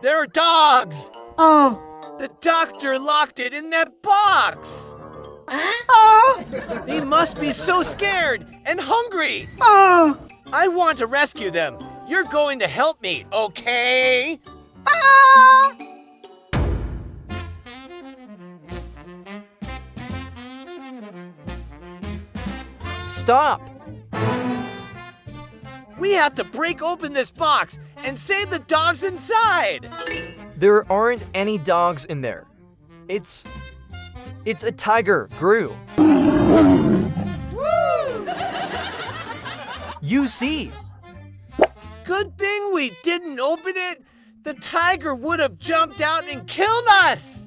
There are dogs! Oh. The doctor locked it in that box! Oh. They must be so scared and hungry! Oh. I want to rescue them. You're going to help me, okay? Ah. Stop! We have to break open this box and save the dogs inside! There aren't any dogs in there. It's a tiger, Gru. You see. Good thing we didn't open it. The tiger would have jumped out and killed us!